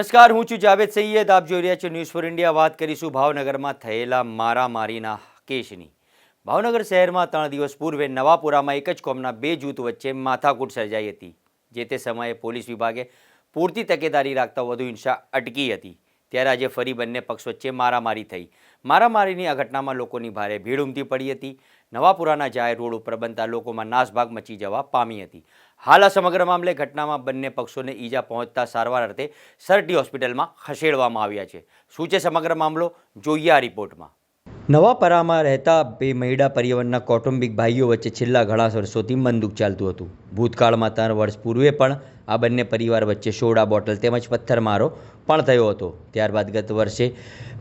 નમસ્કાર, હું છું જાવેદ સૈયદ. આપ જોઈ રહ્યા છો ન્યૂઝ ફોર ઇન્ડિયા. વાત કરીશું ભાવનગરમાં થયેલા મારામારીના કેસની. ભાવનગર શહેરમાં 3 દિવસ પૂર્વે નવાપુરામાં એક જ કોમના બે જૂથ વચ્ચે માથાકૂટ સર્જાઈ હતી. જે તે સમયે પોલીસ વિભાગે પૂરતી તકેદારી રાખતા વધુ હિંસા અટકી હતી. ત્યારે આજે ફરી બંને પક્ષ વચ્ચે મારામારી થઈ. મારામારીની આ ઘટનામાં લોકોની ભારે ભીડ ઉમટી પડી હતી. નવાપુરાના જાહેર રોડ ઉપર બનતા લોકોમાં નાસભાગ મચી જવા પામી હતી. હાલ આ સમગ્ર મામલે ઘટનામાં બંને પક્ષોને ઈજા પહોંચતા સારવાર અર્થે સરટી હોસ્પિટલમાં ખસેડવામાં આવ્યા છે. શું છે સમગ્ર મામલો, જોઈએ આ રિપોર્ટમાં. નવાપરામાં રહેતા બે મહિલા પરિવારના કૌટુંબિક ભાઈઓ વચ્ચે છેલ્લા ઘણા વર્ષોથી મનદુખ ચાલતું હતું. ભૂતકાળમાં 3 વર્ષ પૂર્વે પણ આ બંને પરિવાર વચ્ચે સોડા બોટલ તેમજ પથ્થરમારો પણ થયો હતો. ત્યારબાદ ગત વર્ષે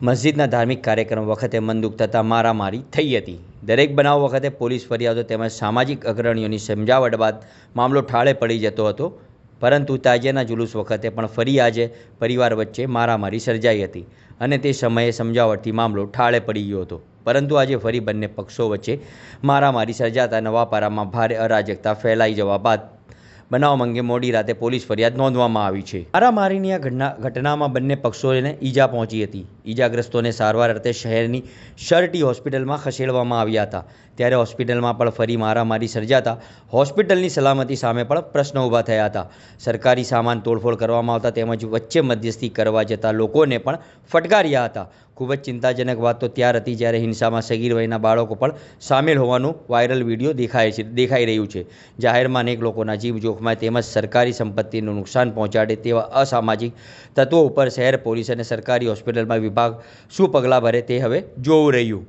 મસ્જિદના ધાર્મિક કાર્યક્રમ વખતે મનદુખ થતાં મારામારી થઈ હતી. દરેક બનાવ વખતે પોલીસ ફરિયાદો તેમજ સામાજિક અગ્રણીઓની સમજાવટ બાદ મામલો ઠાળે પડી જતો હતો. પરંતુ તાજિયાના જુલુસ વખતે પણ ફરી આજે પરિવાર વચ્ચે મારામારી સર્જાઈ હતી અને તે સમયે સમજાવટથી મામલો ઠાળે પડી ગયો હતો. પરંતુ આજે ફરી બંને પક્ષો વચ્ચે મારામારી સર્જાતા નવાપરામાં ભારે અરાજકતા ફેલાઈ જવા બાદ બનાવ અંગે મોડી રાતે પોલીસ ફરિયાદ નોંધવામાં આવી છે. મારામારીની આ ઘટનામાં બંને પક્ષોને ઈજા પહોંચી હતી. ઈજાગ્રસ્તોને સારવાર અર્થે શહેરની સરટી હોસ્પિટલમાં ખસેડવામાં આવ્યા હતા. ત્યારે હોસ્પિટલમાં પણ ફરી મારામારી સર્જાતા હોસ્પિટલની સલામતી સામે પણ પ્રશ્નો ઊભા થયા હતા. સરકારી સામાન તોડફોડ કરવામાં આવતા તેમજ વચ્ચે મધ્યસ્થી કરવા જતા લોકોને પણ ફટકાર્યા હતા. ખૂબ જ ચિંતાજનક વાત તો ત્યાર હતી જ્યારે હિંસામાં સગીર વયના બાળકો પણ સામેલ હોવાનું વાયરલ વિડીયો દેખાઈ રહ્યું છે. જાહેરમાં અનેક લોકોના જીવ જોખમાય તેમજ સરકારી સંપત્તિનું નુકસાન પહોંચાડે તેવા અસામાજિક તત્વો ઉપર શહેર પોલીસ અને સરકારી હોસ્પિટલમાં વિભાગ શું પગલાં ભરે તે હવે જોવું રહ્યું.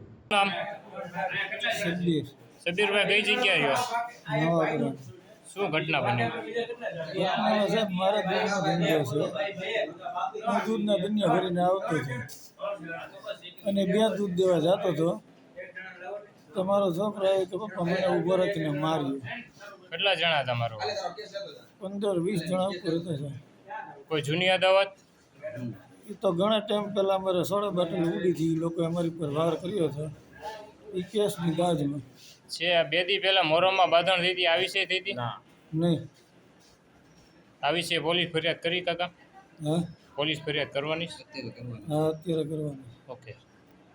સબીરભાઈ કઈ જગ્યાએ રહ્યો? શું ઘટના બની? મારા ઘરનો ધંધો છે. હું દૂધના ધંધા ભરીને આવતો હતો અને 2 દૂધ દેવા જતો હતો તો મારો છોકરો આવ્યો કે પપ્પા મને ઊભો રાખીને માર્યો. કેટલા જણા તમારો? 15-20 જણા ઉપર હતા સાહેબ. કોઈ જૂની અદાવત? એ તો ઘણા ટાઈમ પહેલાં અમારે સોડા બાટલ ઉડી હતી, એ લોકોએ અમારી પર વાર કર્યો હતો. એ કેસની દાજમાં છે. 2 દી પહેલા મોરમમાં બાંધણ થઈ હતી, આ વિશે થઈ હતી? નહીં. આ વિશે પોલીસ ફરિયાદ કરી કાકા? હા, પોલીસ ફરિયાદ કરવાની? હા અત્યારે કરવાની. ઓકે.